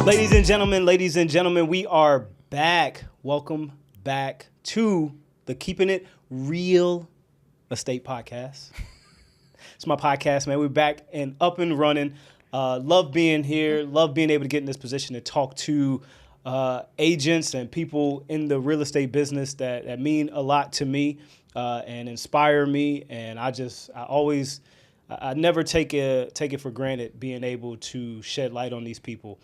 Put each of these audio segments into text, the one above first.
Ladies and gentlemen, we are back. Welcome back to the Keepin' It Real Estate Podcast. It's my podcast, man. We're back and up and running. Love being here. Love being able to get in this position to talk to agents and people in the real estate business that mean a lot to me and inspire me. And I never take it for granted being able to shed light on these people.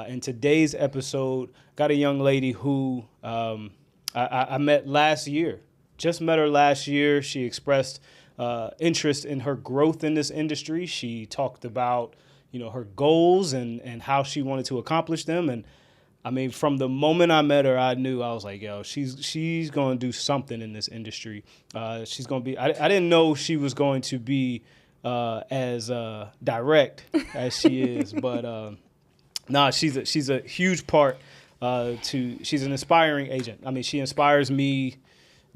In today's episode, got a young lady who I met last year. Just met her last year. She expressed interest in her growth in this industry. She talked about, her goals and how she wanted to accomplish them. And I mean, from the moment I met her, I knew, I was like, yo, she's going to do something in this industry. She's going to be, I didn't know she was going to be as direct as she is, but she's a huge part she's an inspiring agent. I mean, she inspires me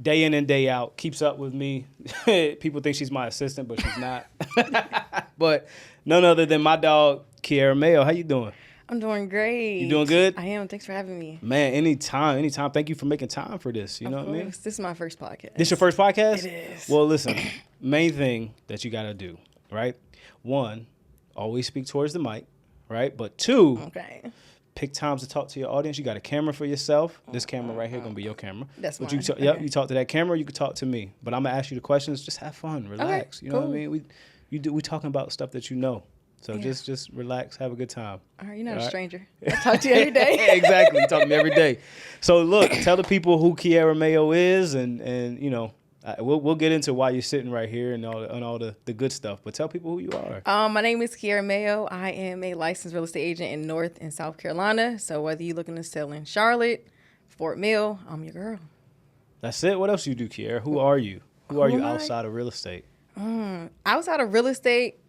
day in and day out, keeps up with me. People think she's my assistant, but she's not. But none other than my dog, Kiara Mayo. How you doing? I'm doing great. You doing good? I am. Thanks for having me. Man, anytime. Thank you for making time for this. You know what I mean? This is my first podcast. This your first podcast? It is. Well, listen, main thing that you got to do, right? One, always speak towards the mic, right? But two, okay, pick times to talk to your audience. You got a camera for yourself. This camera right here going to be your camera. That's but mine. You talk to that camera, you can talk to me. But I'm going to ask you the questions. Just have fun. Relax. Okay, you know cool. what I mean? We talking about stuff that you know. So just relax, have a good time. All right, you're not All a right? stranger. I talk to you every day. Exactly, you talk to me every day. So look, tell the people who Kiara Mayo is, and we'll get into why you're sitting right here and all the good stuff. But tell people who you are. My name is Kiara Mayo. I am a licensed real estate agent in North and South Carolina. So whether you're looking to sell in Charlotte, Fort Mill, I'm your girl. That's it. What else you do, Kiara? Who are you? Who are you am I? outside of real estate? Outside of real estate,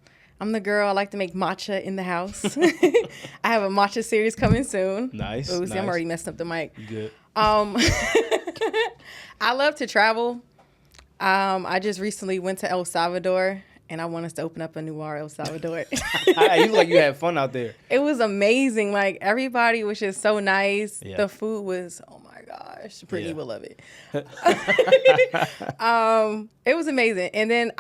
I'm the girl. I like to make matcha in the house. I have a matcha series coming soon. Nice. Ooh, see, nice. I'm already messing up the mic. You good? I love to travel. I just recently went to El Salvador, and I want us to open up a new bar, El Salvador. You look like you had fun out there. It was amazing. Like, everybody was just so nice. Yeah. The food was, oh my gosh, Brittany will love it. It was amazing. And then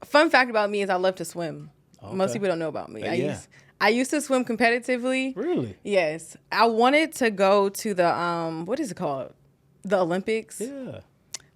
fun fact about me is I love to swim. Okay. Most people don't know about me. Yeah. I used to swim competitively. Really? Yes. I wanted to go to the, what is it called? The Olympics. Yeah.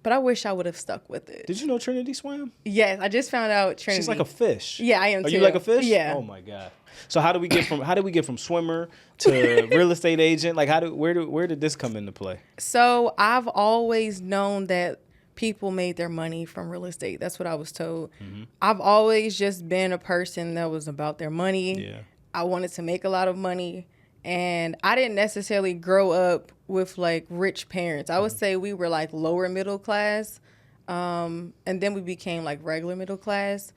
But I wish I would have stuck with it. Did you know Trinity swam? Yes, I just found out Trinity. She's like a fish. Yeah, I am too. Are you like a fish? Yeah. Oh my God. So how do we get from swimmer to real estate agent? Like where did this come into play? So I've always known that people made their money from real estate. That's what I was told. Mm-hmm. I've always just been a person that was about their money. Yeah. I wanted to make a lot of money. And I didn't necessarily grow up with like rich parents. I would say we were like lower middle class. And then we became like regular middle class.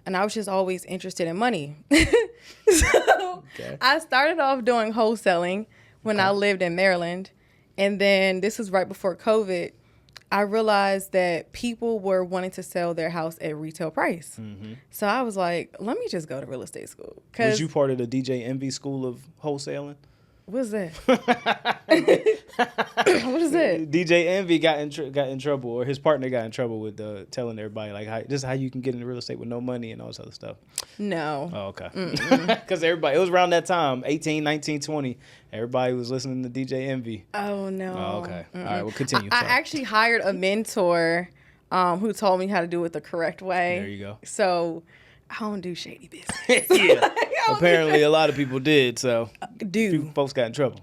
And I was just always interested in money. So I started off doing wholesaling when I lived in Maryland. And then this was right before COVID. I realized that people were wanting to sell their house at retail price. Mm-hmm. So I was like, let me just go to real estate school. Was you part of the DJ Envy School of Wholesaling? What's that? What is that? DJ Envy got in trouble, or his partner got in trouble with telling everybody like, this is how you can get into real estate with no money and all this other stuff. No. Oh, okay. Because everybody, it was around that time, 18, 19, 20. Everybody was listening to DJ Envy. Oh, no. Oh, okay. All right, we'll continue. I actually hired a mentor who told me how to do it the correct way. There you go. So I don't do shady business. Yeah. Apparently, a lot of people did, so do. Folks got in trouble.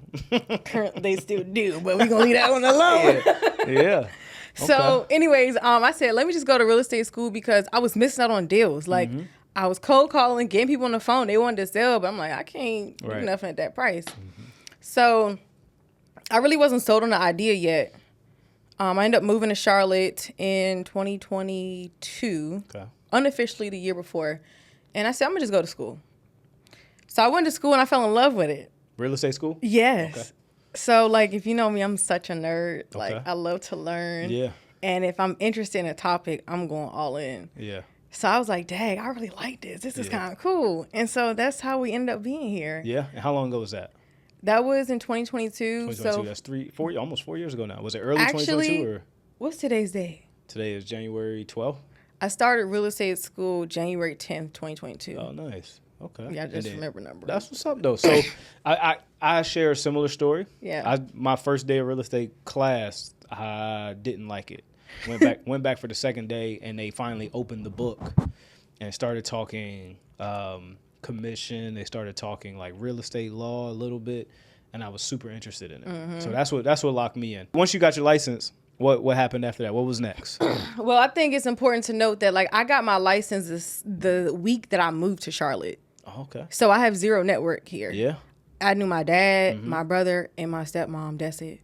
Currently, they still do, but we're going to leave that one alone. Yeah. So, anyways, I said, let me just go to real estate school because I was missing out on deals. Like, I was cold calling, getting people on the phone. They wanted to sell, but I'm like, I can't do nothing at that price. So, I really wasn't sold on the idea yet. I ended up moving to Charlotte in 2022, unofficially the year before. And I said, I'm going to just go to school. So I went to school and I fell in love with it. Real estate school? Yes. Okay. So, like, if you know me, I'm such a nerd. Okay. Like, I love to learn. Yeah. And if I'm interested in a topic, I'm going all in. Yeah. So I was like, dang, I really like this. This is kind of cool. And so that's how we ended up being here. Yeah. And how long ago was that? That was in 2022. 2022. So That's almost 4 years ago now. Was it early actually, 2022 or? What's today's date? Today is January 12th. I started real estate school January 10th, 2022. Oh, nice. Okay. Yeah, I just remember numbers. That's what's up, though. So I share a similar story. Yeah. My first day of real estate class, I didn't like it. Went back for the second day, and they finally opened the book and started talking commission. They started talking like real estate law a little bit, and I was super interested in it. Mm-hmm. So that's what locked me in. Once you got your license, what happened after that? What was next? Well, I think it's important to note that like I got my license the week that I moved to Charlotte. Oh, okay. So I have zero network here. Yeah. I knew my dad, my brother, and my stepmom. That's it.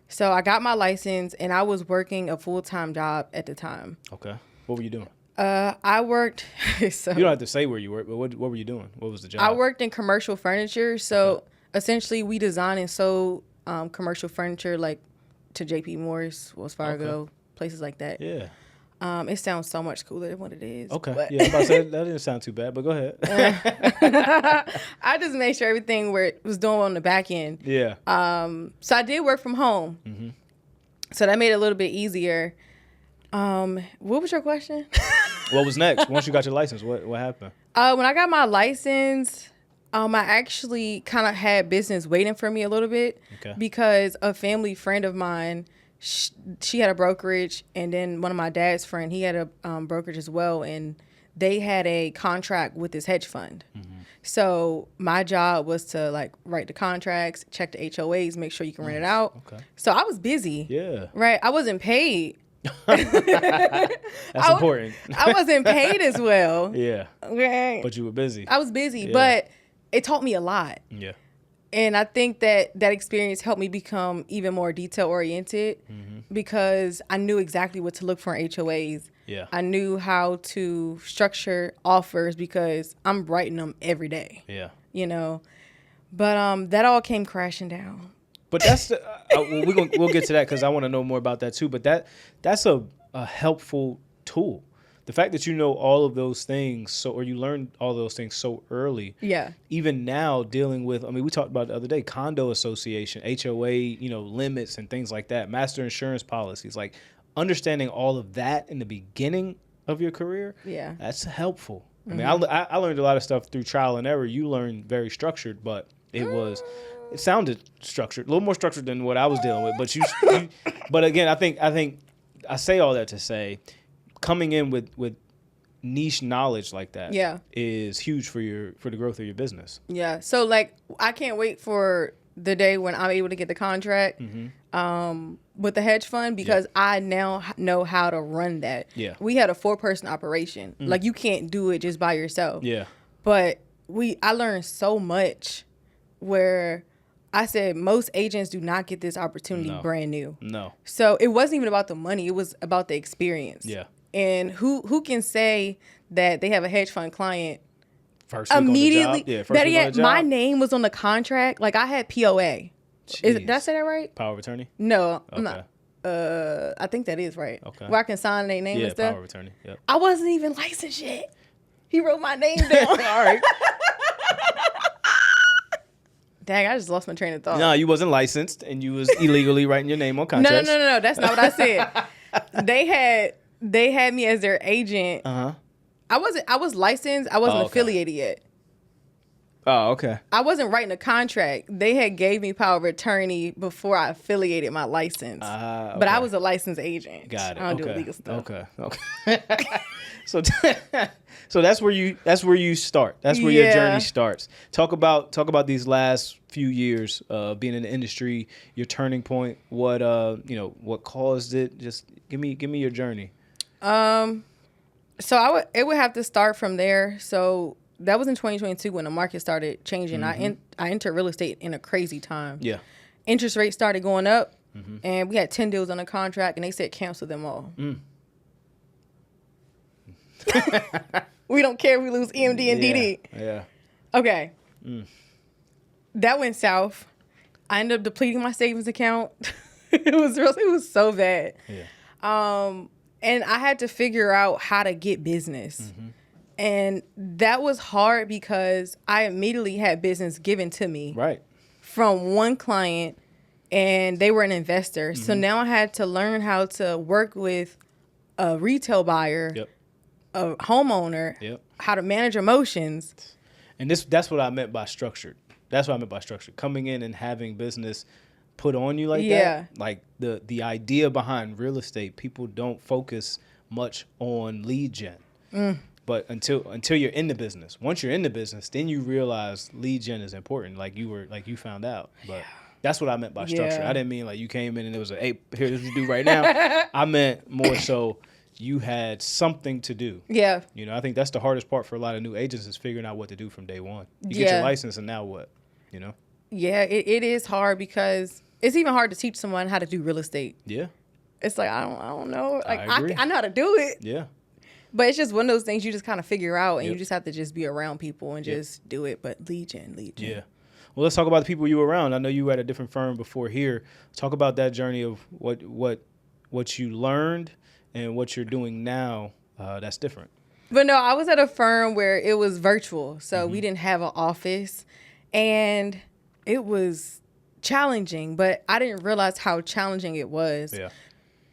So I got my license, and I was working a full-time job at the time. Okay. What were you doing? I worked. So You don't have to say where you worked, but what were you doing? What was the job? I worked in commercial furniture. So essentially, we design and sold commercial furniture like to J.P. Morris, Wells Fargo, places like that. Yeah. It sounds so much cooler than what it is. Okay. But Yeah, I was about to say, that didn't sound too bad, but go ahead. I just made sure everything was doing on the back end. Yeah. So I did work from home. Mm-hmm. So that made it a little bit easier. What was your question? What was next? Once you got your license, what happened? When I got my license, I actually kind of had business waiting for me a little bit because a family friend of mine, she had a brokerage, and then one of my dad's friend, he had a brokerage as well, and they had a contract with this hedge fund. Mm-hmm. So my job was to like write the contracts, check the HOAs, make sure you can rent it out. Okay. So I was busy. Yeah. Right. I wasn't paid. That's important. I wasn't paid as well. Yeah. Okay. But you were busy. I was busy, but it taught me a lot. Yeah. And I think that experience helped me become even more detail oriented because I knew exactly what to look for in HOAs. Yeah. I knew how to structure offers because I'm writing them every day. Yeah. You know, but that all came crashing down. But that's we'll get to that because I want to know more about that too. But that's a helpful tool. The fact that you know all of those things, or you learned all those things so early. Yeah. Even now, dealing with, I mean, we talked about it the other day, condo association, HOA, limits and things like that, master insurance policies, like understanding all of that in the beginning of your career. Yeah. That's helpful. Mm-hmm. I mean, I learned a lot of stuff through trial and error. You learned very structured, but it sounded structured, a little more structured than what I was dealing with. But but again, I think I say all that to say, coming in with niche knowledge like that is huge for the growth of your business. Yeah. So like I can't wait for the day when I'm able to get the contract with the hedge fund because I now know how to run that. Yeah. We had a 4-person operation. Like you can't do it just by yourself. Yeah. But I learned so much where I said most agents do not get this opportunity brand new. No. So it wasn't even about the money. It was about the experience. Yeah. And who can say that they have a hedge fund client first week immediately on the job? Yeah, first week on the job. My name was on the contract. Like I had POA. Did I say that right? Power of attorney? No, I'm not. I think that is right. Okay. Where I can sign their name and stuff. Yeah, power of attorney. Yep. I wasn't even licensed yet. He wrote my name down. All right. Dang, I just lost my train of thought. No, you wasn't licensed and you was illegally writing your name on contracts. No. That's not what I said. They had me as their agent. Uh-huh. I was licensed. I wasn't affiliated yet. Oh, okay. I wasn't writing a contract. They had gave me power of attorney before I affiliated my license. Okay. But I was a licensed agent. Got it. I don't do illegal stuff. Okay. So that's where you start. That's where your journey starts. Talk about these last few years being in the industry, your turning point, what caused it. Just give me your journey. So it would have to start from there. So that was in 2022 when the market started changing. Mm-hmm. I entered real estate in a crazy time. Yeah. Interest rates started going up, and we had 10 deals on a contract, and they said cancel them all. We don't care if we lose EMD and DD. Yeah. Okay. That went south. I ended up depleting my savings account. It was so bad. Yeah. And I had to figure out how to get business. And that was hard because I immediately had business given to me Right. from one client, and they were an investor. So now I had to learn how to work with a retail buyer, Yep. a homeowner, Yep. how to manage emotions. And that's what I meant by structured. That's what I meant by structured. Coming in and having business put on you like Yeah. that. Like the idea behind real estate, people don't focus much on lead gen. But until you're in the business. Once you're in the business, then you realize lead gen is important. Like you found out. But that's what I meant by structure. Yeah. I didn't mean like you came in and it was a, hey, here's what you do right now. I meant more so you had something to do. Yeah. You know, I think that's the hardest part for a lot of new agents is figuring out what to do from day one. You get your license and now what? You know? Yeah, it is hard because it's even hard to teach someone how to do real estate. Yeah. It's like, I don't know. Like, I agree. I know how to do it. Yeah. But it's just one of those things you just kind of figure out, and Yep. you just have to just be around people and Yep. just do it. But lead gen. Yeah. Well, let's talk about the people you were around. I know you were at a different firm before here. Talk about that journey of what you learned and what you're doing now that's different. But no, I was at a firm where it was virtual. So we didn't have an office, and it was challenging, but I didn't realize how challenging it was. Yeah.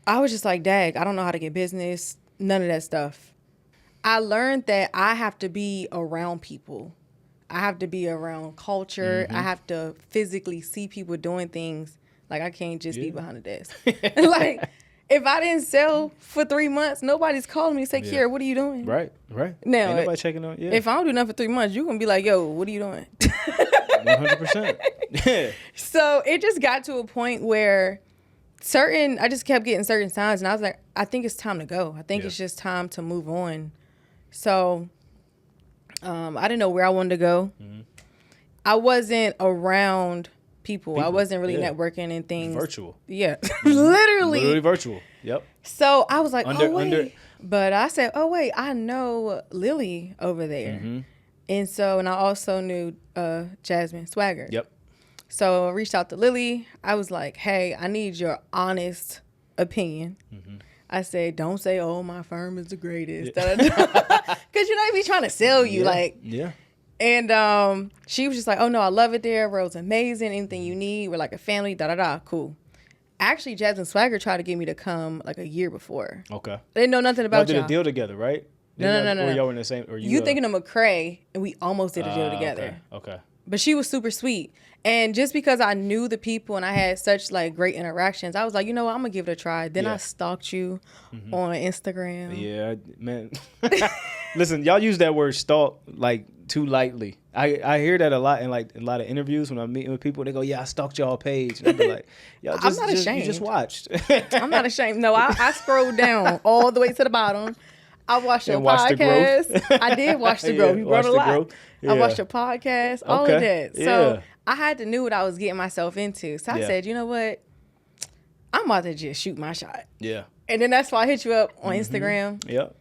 I was just like, dag, I don't know how to get business, none of that stuff. I learned that I have to be around people. I have to be around culture. I have to physically see people doing things. Like, I can't just be behind a desk. Like, if I didn't sell for 3 months, nobody's calling me and say, Kiara, what are you doing? Right. Now, Ain't nobody checking on. Yeah. If I don't do nothing for 3 months, you're going to be like, yo, what are you doing? 100%. Yeah. So it just got to a point where I just kept getting certain signs, and I was like, I think it's time to go. I think it's just time to move on. So I didn't know where I wanted to go. I wasn't around people. I wasn't really networking and things. Virtual. Yeah. Literally. Literally virtual. Yep. So I was like, But I said, oh, wait, I know Lily over there. And I also knew Jasmine Swagger. Yep. So I reached out to Lily. I was like, hey, I need your honest opinion. I said, don't say, oh, my firm is the greatest. Because you know, they be trying to sell you. Yeah. And she was just like, oh, no, I love it there. Road's amazing. Anything you need. We're like a family. Da-da-da. Cool. Actually, Jasmine Swagger tried to get me to come like a year before. Okay. They didn't know nothing about y'all y'all. did a deal together, right? No. Or y'all were in the same? Or you thinking of McCray, and we almost did a deal together. Okay. But she was super sweet. And just because I knew the people and I had such like great interactions, I was like, you know what, I'm going to give it a try. Then I stalked you on Instagram. Yeah, man. Listen, y'all use that word stalk like too lightly. I hear that a lot in like a lot of interviews when I'm meeting with people. They go, yeah, I stalked y'all page. And I be like, y'all I'm not ashamed. You just watched. I'm not ashamed. No, I scrolled down all the way to the bottom. I watched your watched the growth. podcast. I did watch the growth. You brought a lot. Yeah. I watched your podcast, all of that. So Yeah. I had to know what I was getting myself into. So I said, you know what? I'm about to just shoot my shot. Yeah. And then that's why I hit you up on Instagram. Yep.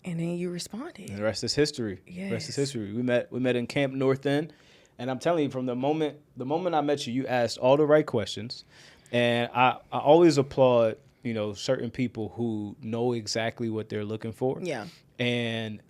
And then you responded. And the rest is history. Yes. The rest is history. We met in Camp North End. And I'm telling you, from the moment I met you, you asked all the right questions. And I always applaud, you know, certain people who know exactly what they're looking for. Yeah. And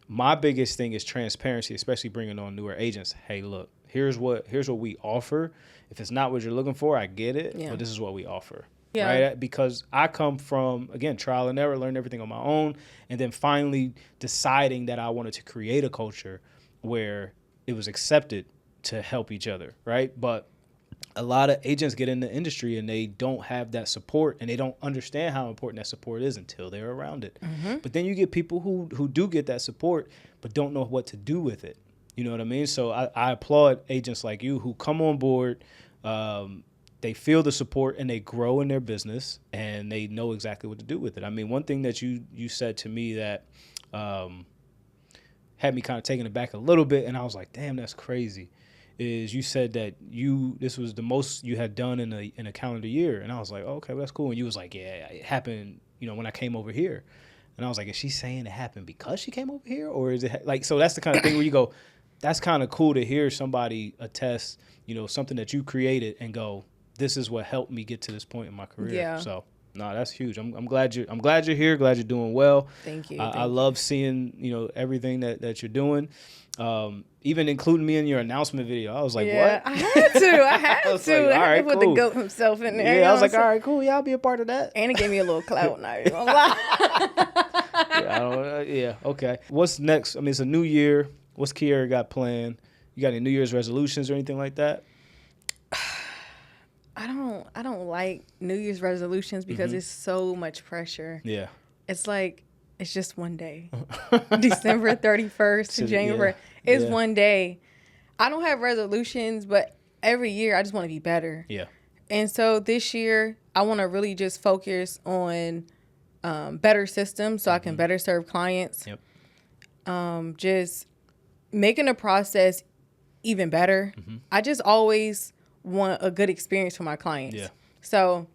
my biggest thing is transparency, especially bringing on newer agents. Hey, look, here's what we offer. If it's not what you're looking for, I get it. Yeah. But this is what we offer. Yeah. Right? Because I come from, again, trial and error, learned everything on my own, and then finally deciding that I wanted to create a culture where it was accepted to help each other, right? But a lot of agents get in the industry and they don't have that support, and they don't understand how important that support is until they're around it. But then you get people who do get that support but don't know what to do with it. You know what I mean? So I applaud agents like you who come on board, they feel the support and they grow in their business and they know exactly what to do with it. I mean, one thing that you said to me that had me kind of taken aback a little bit, and I was like, damn, that's crazy, is you said that this was the most you had done in a calendar year. And I was like, oh, okay, well, that's cool. And you was like, yeah, it happened, you know, when I came over here. And I was like, is she saying it happened because she came over here? Or is it like, so that's the kind of thing where you go, that's kind of cool to hear somebody attest, you know, something that you created and go, this is what helped me get to this point in my career. Yeah. So No, that's huge. I'm glad you're here. Glad you're doing well. Thank you. I love seeing, everything that you're doing. Even including me in your announcement video. I was like, Yeah, what? I had to. I had I was to. like, I all had right, to put cool. the goat himself in there. Yeah, I was like, all right, cool. Yeah, I'll be a part of that. And it gave me a little clout. Now, you gonna lie. Yeah, okay. What's next? I mean, it's a new year. What's Kiara got planned? You got any New Year's resolutions or anything like that? I don't like New Year's resolutions because it's so much pressure. Yeah. It's like it's just one day. December 31st to January. Yeah. It's one day. I don't have resolutions, but every year I just want to be better. Yeah. And so this year I want to really just focus on better systems so I can better serve clients. Yep. Just making the process even better. I just always want a good experience for my clients. Yeah. So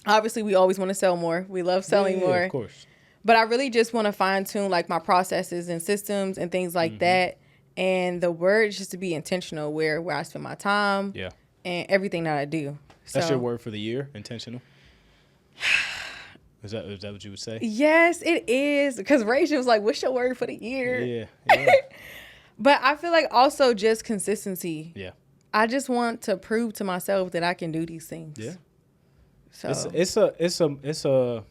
obviously we always want to sell more. We love selling more. Of course. But I really just want to fine tune like my processes and systems and things like that. And the word is just to be intentional where I spend my time and everything that I do. That's your word for the year, intentional? Is that what you would say? Yes, it is. Because Rachel was like, what's your word for the year? Yeah. But I feel like also just consistency. Yeah. I just want to prove to myself that I can do these things. Yeah. So It's a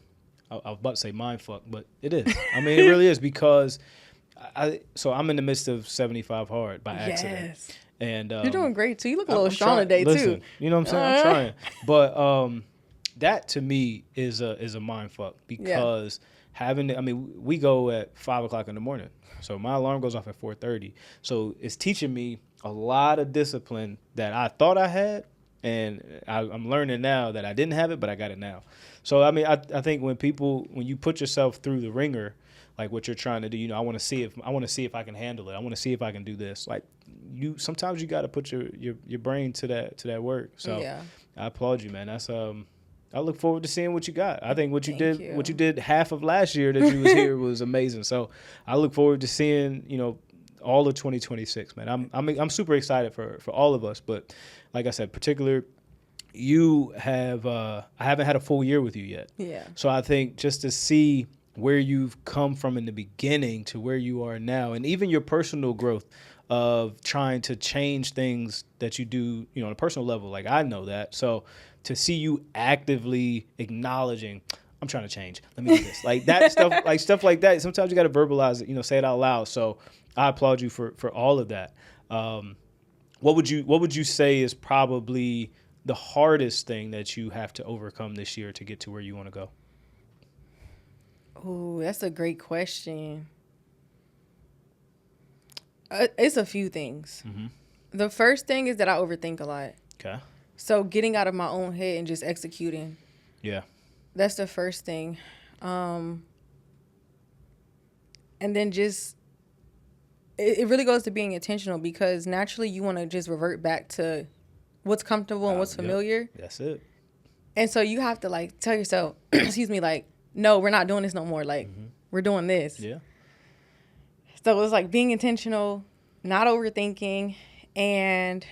I was about to say mind fuck, but it is. I mean, it really is because I'm in the midst of 75 hard by accident. Yes. And You're doing great too. You look a little I'm strong trying- today listen, too. You know what I'm saying? I'm trying. But that to me is a mind fuck because we go at 5:00 in the morning. So my alarm goes off at 4:30. So it's teaching me a lot of discipline that I thought I had. And I'm learning now that I didn't have it, but I got it now. So, I mean, I think when you put yourself through the ringer, like what you're trying to do, I want to see if I can handle it. I want to see if I can do this. Like sometimes you got to put your brain to that work. So I applaud you, man. That's I look forward to seeing what you got. I think what you did half of last year that you was here was amazing. So I look forward to seeing, all of 2026, man. I'm super excited for all of us, but like I said, particular, you have I haven't had a full year with you yet. Yeah. So I think just to see where you've come from in the beginning to where you are now, and even your personal growth of trying to change things that you do, on a personal level, like I know that. So to see you actively acknowledging, I'm trying to change. Let me do this. Like that stuff like that. Sometimes you got to verbalize it, say it out loud. So I applaud you for all of that. What would you say is probably the hardest thing that you have to overcome this year to get to where you want to go? Oh, that's a great question. It's a few things. The first thing is that I overthink a lot. Okay. So getting out of my own head and just executing. Yeah. That's the first thing. And then just, it really goes to being intentional because naturally you want to just revert back to what's comfortable and what's familiar. Yep. That's it. And so you have to tell yourself, excuse me, no, we're not doing this no more. We're doing this. Yeah. So it's being intentional, not overthinking, and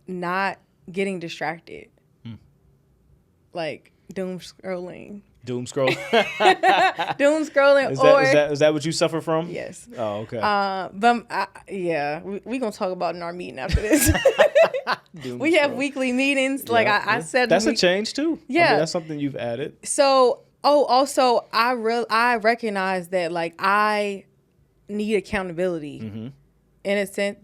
not getting distracted. Doom scrolling. Doom scroll. Doom scrolling. Is that what you suffer from? Yes. Oh, okay. We gonna talk about it in our meeting after this. We have weekly meetings. I said, that's a change too. Yeah, that's something you've added. So, also I recognize that I need accountability. In a sense,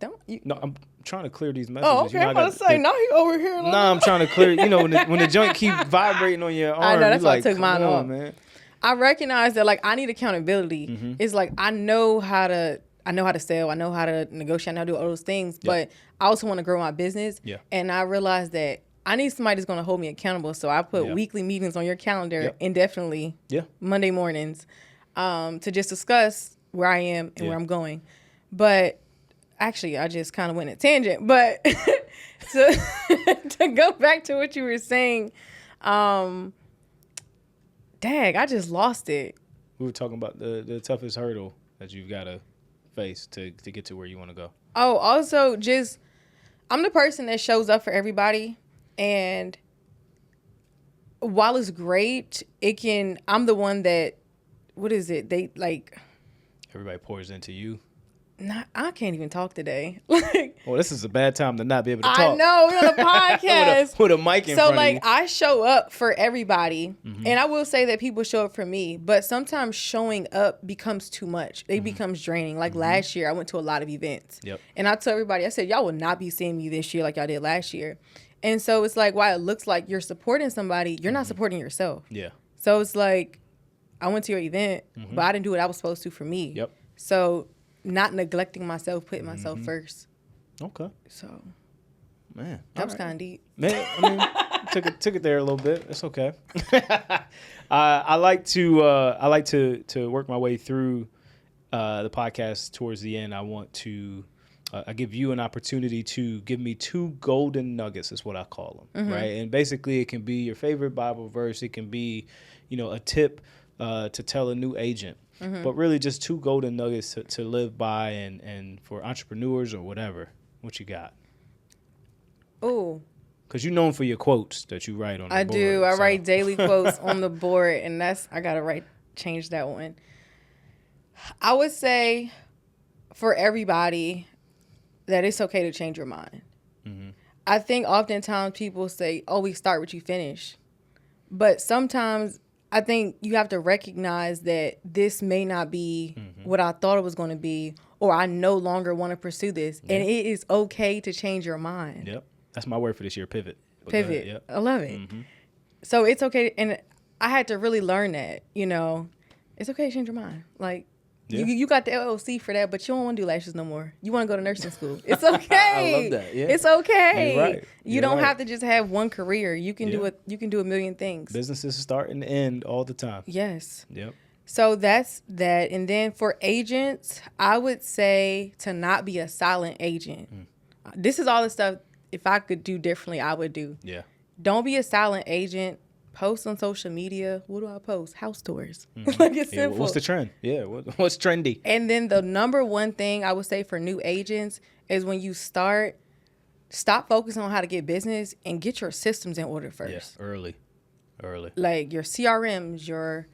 No, I'm trying to clear these messages. Oh, okay. I'm about to say, now he over here. I'm trying to clear. When the joint keep vibrating on your arm, I know, that's why I took mine off. Man. I recognize that I need accountability. It's I know how to sell, I know how to negotiate, I know how to do all those things, but I also want to grow my business. Yeah. And I realize that I need somebody that's going to hold me accountable. So I put weekly meetings on your calendar indefinitely. Yeah. Monday mornings, to just discuss where I am and where I'm going. But actually, I just kind of went a tangent, but to go back to what you were saying, dang, I just lost it. We were talking about the toughest hurdle that you've got to face to get to where you want to go. Oh, also just, I'm the person that shows up for everybody, and while it's great, I'm the one that, what is it? They like, Everybody pours into you. I can't even talk today. Like, Well, this is a bad time to not be able to talk. I know, we're on a podcast. with a mic in front of you. So, like, I show up for everybody. And I will say that people show up for me. But sometimes showing up becomes too much. It becomes draining. Like, last year, I went to a lot of events. Yep. And I told everybody, I said, y'all will not be seeing me this year like y'all did last year. And so, it's like, while it looks like you're supporting somebody, you're not supporting yourself. Yeah. So, it's like, I went to your event, but I didn't do what I was supposed to for me. Yep. So, not neglecting myself, putting myself first. Okay. So, Man. that was kind of deep. Man, I mean, took it there a little bit. It's okay. I like to work my way through the podcast towards the end. I want to I give you an opportunity to give me 2 golden nuggets, is what I call them, right? And basically, it can be your favorite Bible verse. It can be, a tip to tell a new agent. But really just 2 golden nuggets to live by and for entrepreneurs or whatever. What you got? Oh. Because you're known for your quotes that you write on the board. I do. I write daily quotes on the board, and I got to change that one. I would say for everybody that it's okay to change your mind. I think oftentimes people say, oh, we start what you finish. But sometimes I think you have to recognize that this may not be what I thought it was going to be, or I no longer want to pursue this. Yeah. And it is okay to change your mind. Yep. That's my word for this year, pivot. Pivot. Yep. I love it. So it's okay. And I had to really learn that, it's okay to change your mind. Like, you got the LLC for that, but you don't want to do lashes no more. You want to go to nursing school. It's okay. I love that. Yeah. It's okay. You're right. You don't have to just have one career. You can do it. You can do a million things. Businesses start and end all the time. Yes. Yep. So that's that. And then for agents, I would say to not be a silent agent. This is all the stuff, if I could do differently, I would do. Yeah. Don't be a silent agent. Post on social media. What do I post? House tours. Like, it's simple. What's the trend? Yeah. What's trendy? And then the number one thing I would say for new agents is when you stop focusing on how to get business and get your systems in order first. Yeah. Early. Like your CRMs, your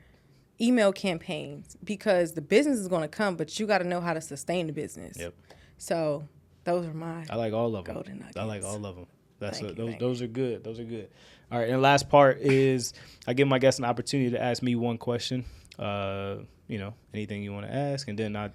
email campaigns, because the business is going to come, but you got to know how to sustain the business. Yep. So those are my I like all of them. golden nuggets. I like all of them. Those are good. Those are good. All right, and the last part is I give my guests an opportunity to ask me one question. Anything you want to ask, and then I,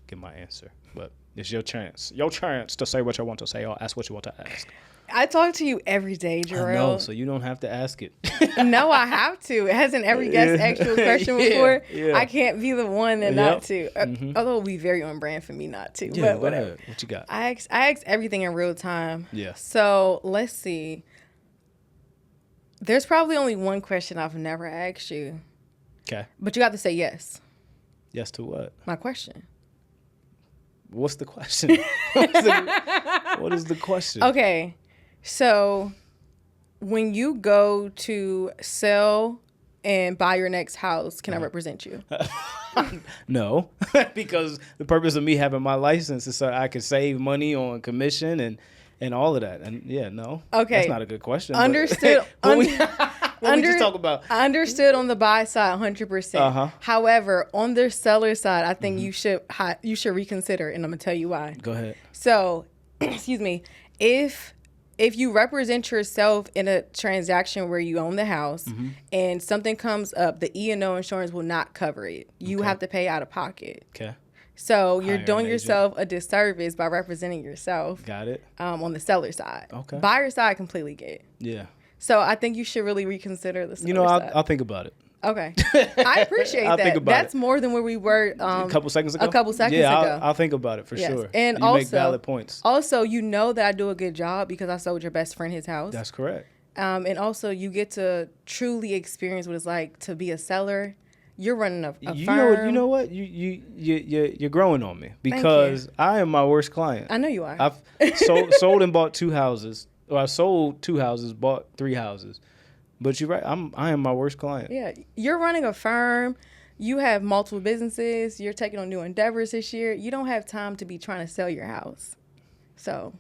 give my answer. But it's your chance to say what you want to say or ask what you want to ask. I talk to you every day, Jerell. I know, so you don't have to ask it. No, I have to. Hasn't every guest asked you a question before? Yeah. I can't be the one that not to. Although it would be very on brand for me not to. Yeah, but whatever. ahead. What you got? I ask everything in real time. Yeah. So let's see. There's probably only one question I've never asked you. Okay. But you have to say yes. Yes to what? My question. What's the question? What is the question? Okay. So when you go to sell and buy your next house, can I represent you? No, because the purpose of me having my license is so I can save money on commission and all of that. And no. Okay. That's not a good question. Understood. What we just talk about? I understood on the buy side 100%. However, on the seller side, I think you should reconsider, and I'm going to tell you why. Go ahead. So, excuse me, if you represent yourself in a transaction where you own the house and something comes up, the E&O insurance will not cover it. You have to pay out of pocket. Okay. So you're doing yourself a disservice by representing yourself. Got it. On the seller side. Okay. Buyer side, I completely get. Yeah. So I think you should really reconsider the seller side. I'll think about it. Okay. I appreciate I'll that. think about That's more than where we were a couple seconds ago. ago. I'll think about it for sure. And you also, make valid points. Also, you know that I do a good job because I sold your best friend his house. That's correct. And also, you get to truly experience what it's like to be a seller. You're running a firm. You know what? You're growing on me because I am my worst client. I know you are. I've sold and bought 2 houses. Or I sold 2 houses, bought 3 houses. But you're right. I am my worst client. Yeah, you're running a firm. You have multiple businesses. You're taking on new endeavors this year. You don't have time to be trying to sell your house. So.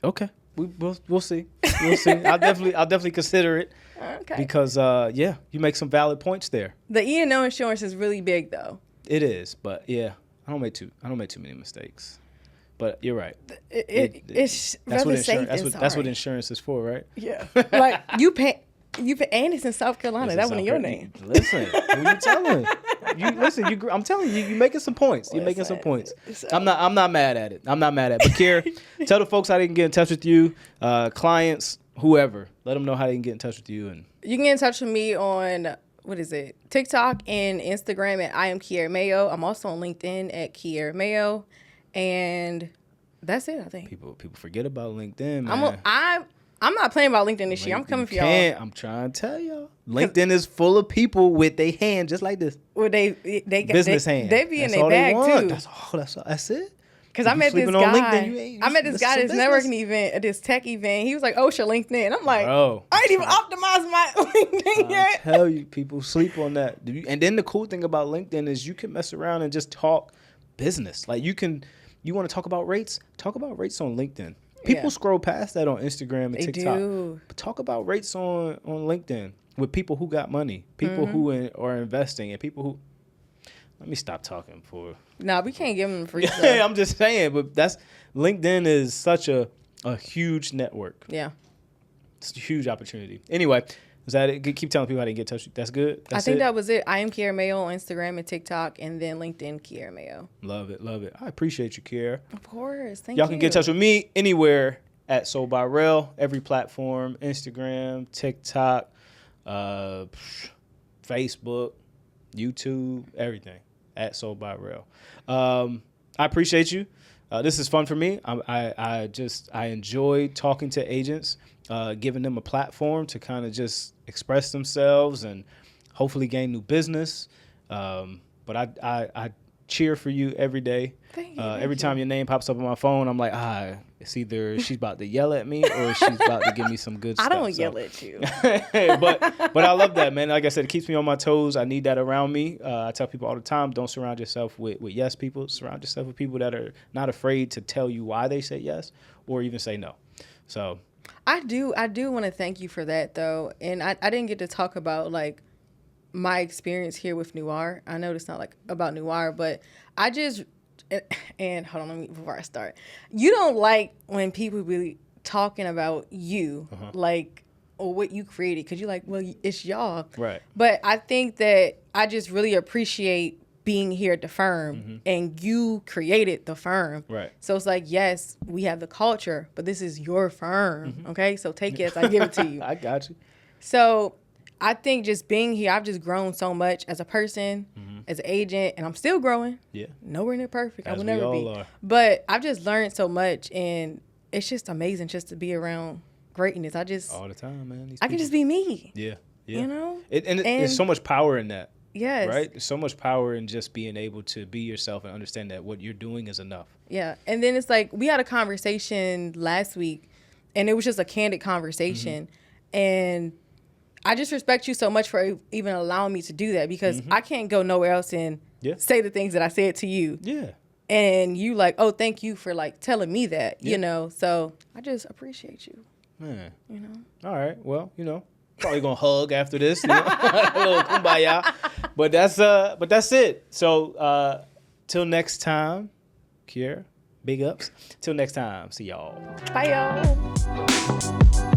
Okay. we'll see. We'll see. I'll definitely consider it. Okay. Because yeah, you make some valid points there. The E&O insurance is really big though. It is, but yeah, I don't make too many mistakes. But you're right. It's that's rather what safe insurance. than That's what sorry. insurance is for, right? Yeah. Like you pay, and it's in South Carolina. That one in your name. Listen, who you telling? I'm telling you, you're making some points. You're making some points. So- I'm not mad at it. I'm not mad at it. But Kiara, tell the folks how they can get in touch with you, clients, whoever. Let them know how they can get in touch with you. And You can get in touch with me on, TikTok and Instagram at I am Kiara Mayo. I'm also on LinkedIn at Kiara Mayo. And that's it, I think. people forget about LinkedIn, man. I'm not playing about LinkedIn this year. I'm coming for y'all. I'm trying to tell y'all. LinkedIn is full of people with their hand just like this. Well, they Business hand. They be in That's their all they bag want. too. That's it. Because If I you met this sleeping on guy. LinkedIn, you I met this guy at this business. networking event, at this tech event. He was like, "OSHA LinkedIn." I'm like, Bro, I ain't even optimized my LinkedIn I yet. tell you, people sleep on that. And then the cool thing about LinkedIn is you can mess around and just talk business. Like you want to talk about rates? Talk about rates on LinkedIn. People Yeah. scroll past that on Instagram and They TikTok. do. But talk about rates on LinkedIn with people who got money, people who are investing, and people who. Let me stop talking for. Nah, we can't give them free stuff. Yeah, I'm just saying, but LinkedIn is such a huge network. Yeah. It's a huge opportunity. Anyway, is that it? Keep telling people how to get in touch with you. That's good. I think that was it. I am Kiara Mayo on Instagram and TikTok, and then LinkedIn Kiara Mayo. Love it. I appreciate you, Kiara. Of course. Thank Y'all you. can get in touch with me anywhere at Soul by Rel, every platform, Instagram, TikTok, Facebook, YouTube, everything at Soul by Rel. I appreciate you. This is fun for me. I enjoy talking to agents, giving them a platform to kind of just express themselves and hopefully gain new business. But I cheer for you every day. Thank you, Every time your name pops up on my phone, I'm like, it's either she's about to yell at me or she's about to give me some good stuff. I don't yell at you. but I love that, man. Like I said, it keeps me on my toes. I need that around me. I tell people all the time, don't surround yourself with yes people. Surround yourself with people that are not afraid to tell you why they say yes or even say no. So I do want to thank you for that, though. And I didn't get to talk about, like, my experience here with NÖIRE. I know it's not, like, about NÖIRE, but I just... And hold on, before I start. You don't like when people be talking about you, like, or what you created, because you're like, well, it's y'all. Right. But I think that I just really appreciate being here at the firm, and you created the firm. Right. So it's like, yes, we have the culture, but this is your firm, okay? So take it as I give it to you. I got you. So I think just being here, I've just grown so much as a person, as an agent, and I'm still growing. Yeah. Nowhere near perfect. I As will we never all be. are. But I've just learned so much, and it's just amazing just to be around greatness. All the time, man. I can just be me. Yeah. Yeah. You know? There's so much power in that. Yes. Right? There's so much power in just being able to be yourself and understand that what you're doing is enough. Yeah. And then it's like, we had a conversation last week, and it was just a candid conversation. And I just respect you so much for even allowing me to do that, because I can't go nowhere else and say the things that I said to you. Yeah. And you like, oh, thank you for like telling me that, you know? So I just appreciate you. Man. You know? All right. Well, probably gonna hug after this. A little kumbaya. But that's it. So till next time, Kiara, big ups. Till next time. See y'all. Bye, y'all.